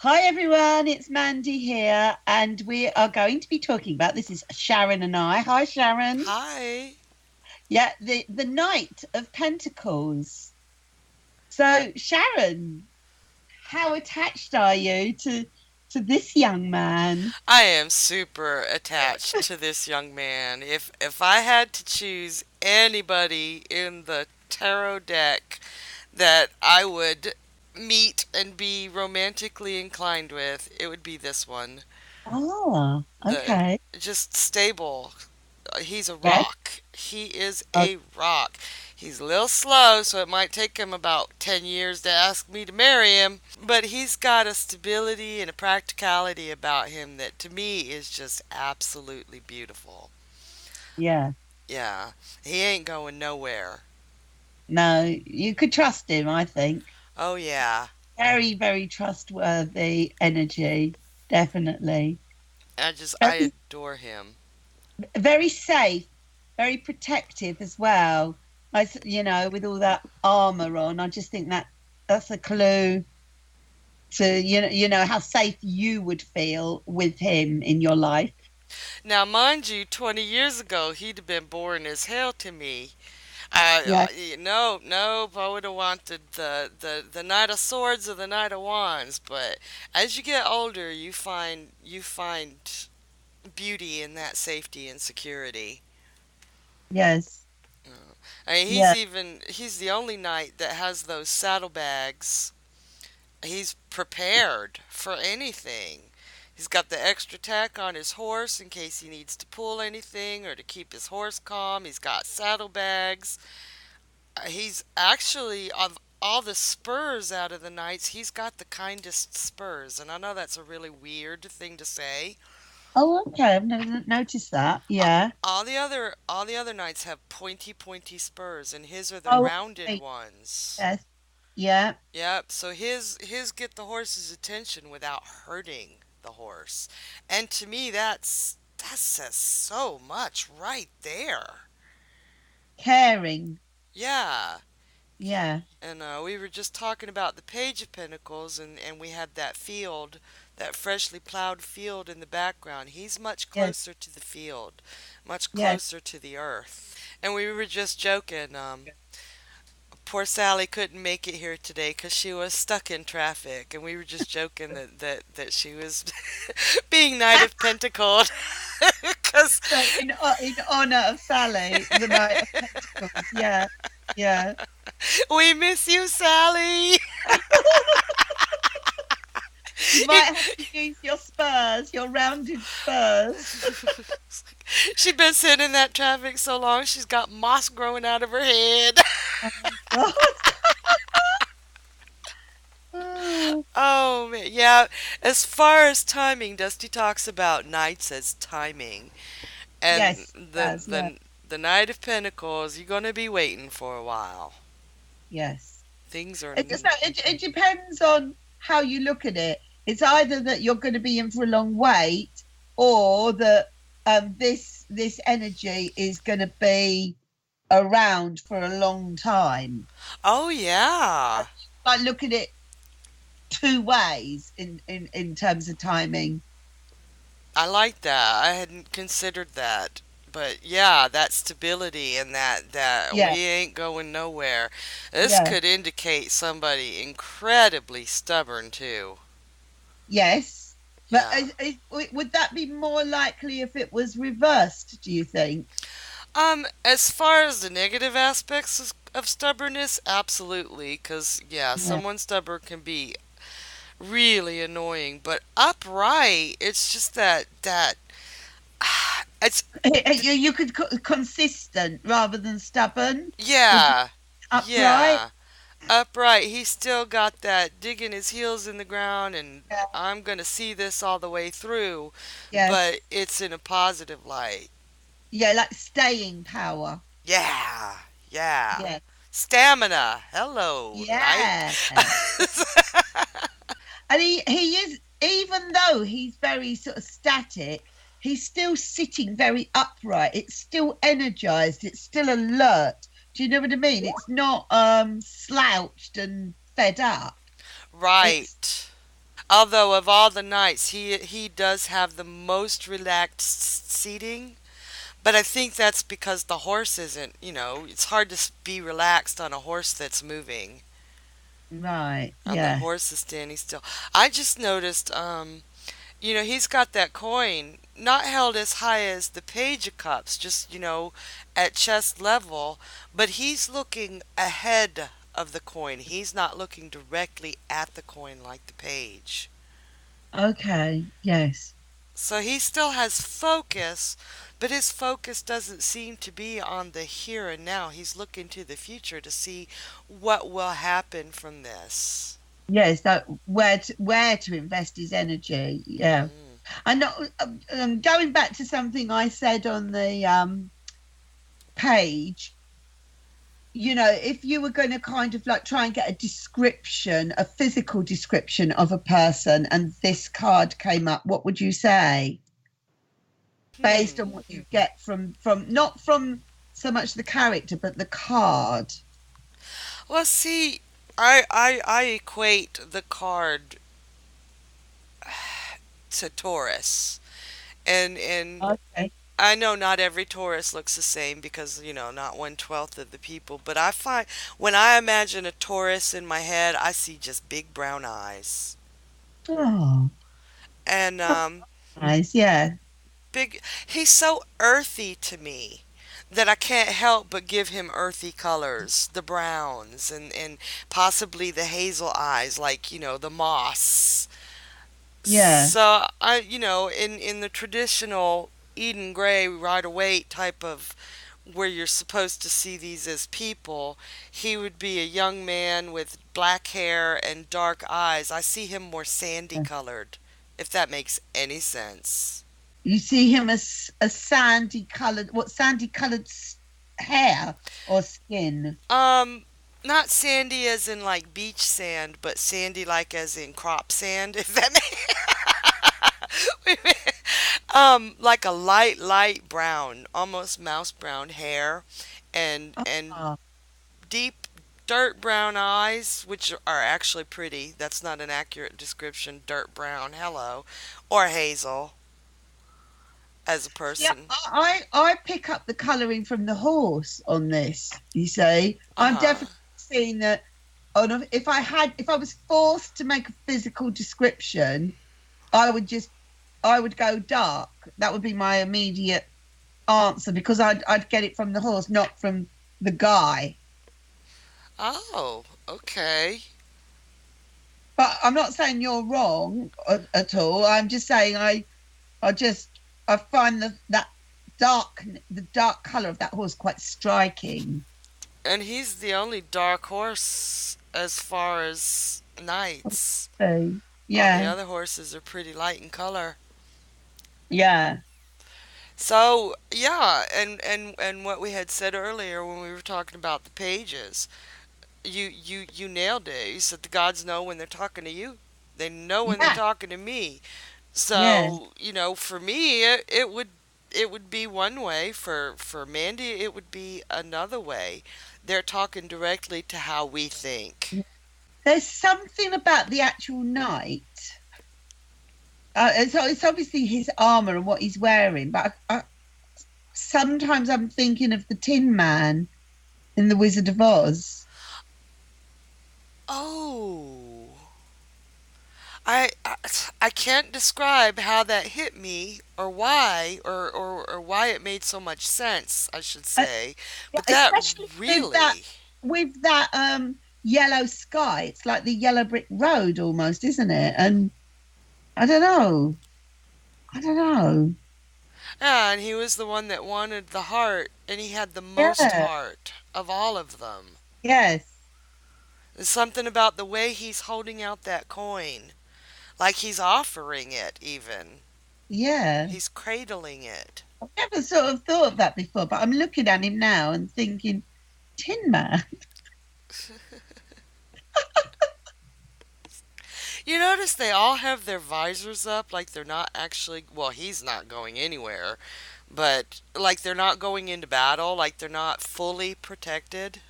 Hi everyone, it's Mandy here, and we are going to be talking about this is Sharon and I. Hi Sharon. Hi. Yeah, the Knight of Pentacles. So Sharon, how attached are you to this young man? I am super attached to this young man. If I had to choose anybody in the tarot deck that I would meet and be romantically inclined with, it would be this one. Oh, The okay. just stable. He's a Yes. rock. He is Oh, a rock. He's a little slow, so it might take him about 10 years to ask me to marry him. But he's got a stability and a practicality about him that to me is just absolutely beautiful. yeah. Yeah, he ain't going nowhere. No, you could trust him, I think. Oh, yeah. Very, very trustworthy energy, definitely. I Very, adore him. very safe, very protective as well. With all that armor on, I just think that's a clue to how safe you would feel with him in your life. Now, mind you, 20 years ago, he'd have been boring as hell to me. Yeah, No, I would have wanted the Knight of Swords or the Knight of Wands. But as you get older, you find beauty in that safety and security. yes, I mean, yeah, he's the only knight that has those saddlebags. He's prepared for anything. He's got the extra tack on his horse in case he needs to pull anything or to keep his horse calm. He's got saddlebags. He's actually, of all the spurs out of the knights, he's got the kindest spurs. And I know that's a really weird thing to say. oh, okay, I've never noticed that. Uh, Yeah. all the other knights have pointy spurs, and his are the Oh, rounded okay, ones. yes, yeah. Yep. So his get the horse's attention without hurting the horse. And to me, that says so much right there. Caring. Yeah. Yeah, And we were just talking about the Page of Pentacles, and we had that field, that freshly plowed field in the background. He's much yes, closer to the field, much yes. closer to the earth. And we were just joking. Poor Sally couldn't make it here today because she was stuck in traffic, and we were just joking that she was being Knight of Pentacles because So in honor of Sally, the Knight of Pentacles. Yeah, yeah. we miss you, Sally. You might have to use your spurs, your rounded spurs. She's been sitting in that traffic so long, she's got moss growing out of her head. Oh my God. Oh, Oh man, yeah. As far as timing, Dusty talks about knights as timing, and yes, the as yeah, the the Knight of Pentacles, you're gonna be waiting for a while. yes. Things are. It depends on how you look at it. It's either that you're going to be in for a long wait, or that this energy is going to be around for a long time. Oh yeah, I look at it two ways in terms of timing. I like that. I hadn't considered that. But yeah, that stability and that Yeah, we ain't going nowhere. This yeah, could indicate somebody incredibly stubborn too. yes. But Yeah. would that be more likely if it was reversed, do you think? As far as the negative aspects of stubbornness, absolutely, because yeah, Yeah. someone stubborn can be really annoying, but upright, it's just that it's You could consistent rather than stubborn. Would you yeah, upright? yeah, upright. He's still got that digging his heels in the ground, and Yeah. I'm gonna see this all the way through, but Yes. it's in a positive light. Yeah, like staying power. Yeah, yeah. Yeah. Stamina. Hello, knight. Yeah. And he is, even though he's very sort of static, he's still sitting very upright. It's still energized. It's still alert. Do you know what I mean? It's not slouched and fed up. It's Right. Although of all the knights, he does have the most relaxed seating. But I think that's because the horse isn't, it's hard to be relaxed on a horse that's moving. Right. And the Yeah. horse is standing still. I just noticed, he's got that coin not held as high as the Page of Cups, just, at chest level, but he's looking ahead of the coin. He's not looking directly at the coin like the Page. Okay. Yes. So he still has focus, but his focus doesn't seem to be on the here and now. He's looking to the future to see what will happen from this. Yes. That where to invest his energy. Yeah. Mm. I know. Going back to something I said on the page, if you were going to kind of like try and get a description, a physical description of a person, and this card came up, what would you say? Based Hmm. on what you get from not from so much the character, but the card. Well, see, I equate the card to Taurus, and Okay. I know not every Taurus looks the same because not 1/12 of the people, but I find when I imagine a Taurus in my head, I see just big brown eyes Oh, and nice. Yeah. big. He's so earthy to me that I can't help but give him earthy colors, the browns and possibly the hazel eyes, like the moss. Yeah. So in the traditional Eden Gray Rider Waite type of where you're supposed to see these as people, he would be a young man with black hair and dark eyes. I see him more sandy colored, if that makes any sense. You see him as a sandy colored, what sandy colored hair or skin? Um, Not sandy as in like beach sand, but sandy like as in crop sand, if that makes like a light brown, almost mouse brown hair, and Oh, deep dirt brown eyes, which are actually pretty. That's not an accurate description. Dirt brown, hello, or hazel as a yeah. person. I pick up the colouring from the horse on this. You see, Uh I'm huh. definitely seeing that. If I was forced to make a physical description, I would just, I would go dark. That would be my immediate answer because I'd get it from the horse, not from the guy. Oh, okay. But I'm not saying you're wrong at all. I'm just saying I just I find the dark color of that horse quite striking. And he's the only dark horse as far as knights. So, All the yeah, other horses are pretty light in color. yeah, So yeah, and what we had said earlier when we were talking about the pages, you nailed it. You said the gods know when they're talking to you. They know when they're yeah, talking to me. yeah. So for me, it would be one way. For Mandy, it would be another way. They're talking directly to how we think. There's something about the actual knight. It's obviously his armor and what he's wearing, but sometimes I'm thinking of the Tin Man in The Wizard of Oz. Oh. I I can't describe how that hit me or why or why it made so much sense, I should Uh, say. yeah, But that especially really, with that yellow sky. It's like the yellow brick road almost, isn't it? And I don't know. I don't know. yeah, and he was the one that wanted the heart and he had the most Yeah. heart of all of them. Yes. There's something about the way he's holding out that coin, like he's offering it even. Yeah. He's cradling it. I've never sort of thought of that before, but I'm looking at him now and thinking, Tin Man. You notice they all have their visors up like they're not actually, well, he's not going anywhere, but like they're not going into battle, like they're not fully protected.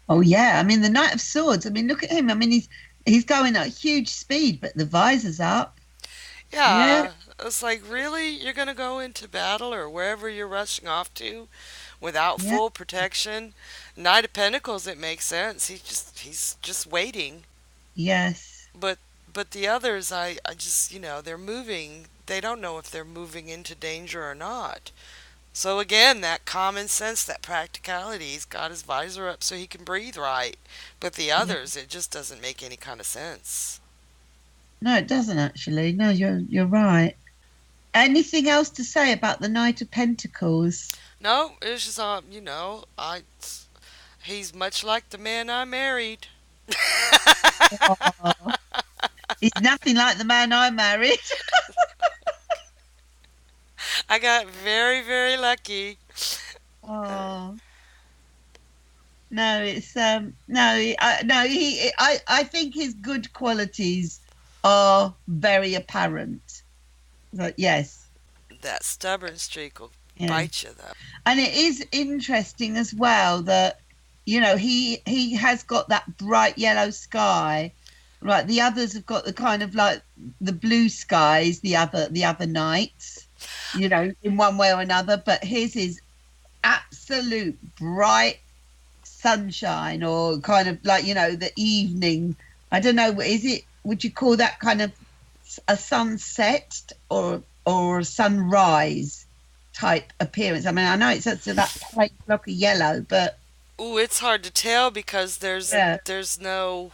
Oh yeah. I mean the Knight of Swords. I mean, look at him. I mean He's going at huge speed, but the visor's up. Yeah, Yeah, it's like, really? You're gonna go into battle or wherever you're rushing off to without yeah, full protection? Knight of Pentacles, it makes sense. He's just waiting. yes. But the others, I just, they're moving. They don't know if they're moving into danger or not. So again, that common sense, that practicality, he's got his visor up so he can breathe right. But the Yeah. others, it just doesn't make any kind of sense. No, it doesn't actually. No, you're right. Anything else to say about the Knight of Pentacles? No, it's just he's much like the man I married. Oh, he's nothing like the man I married. I got very, very lucky. Oh no, it's no, no. I think his good qualities are very apparent. But yes, That stubborn streak will yeah. bite you, though. And it is interesting as well that he has got that bright yellow sky, right? The others have got the kind of like the blue skies, the other nights, in one way or another, but his is absolute bright sunshine, or kind of like the evening. I don't know, is it, would you call that kind of a sunset or a sunrise type appearance? I mean, I know it's that plain block of yellow, but Ooh, it's hard to tell because yeah, there's no,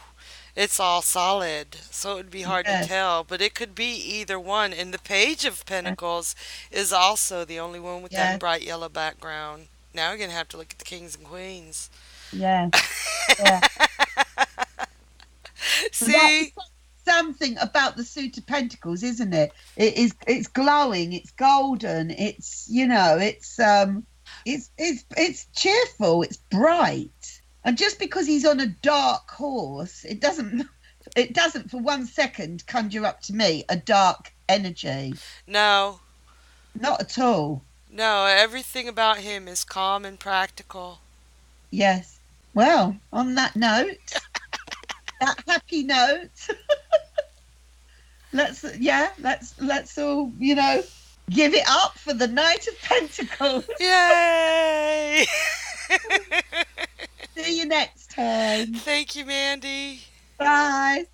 it's all solid, so it would be hard to yes, tell. But it could be either one. And the Page of Pentacles is also the only one with that yes, bright yellow background. Now you're gonna have to look at the kings and queens. yes, yeah. But that is See? something about the suit of pentacles, isn't it? It's glowing, it's golden, it's cheerful, it's bright. And just because he's on a dark horse, it doesn't for 1 second conjure up to me a dark energy. No, Not at all. no, everything about him is calm and practical. Yes. Well, on that note, that happy note, let's all, give it up for the Knight of Pentacles. Yay! See you next time. Thank you, Mandy. Bye.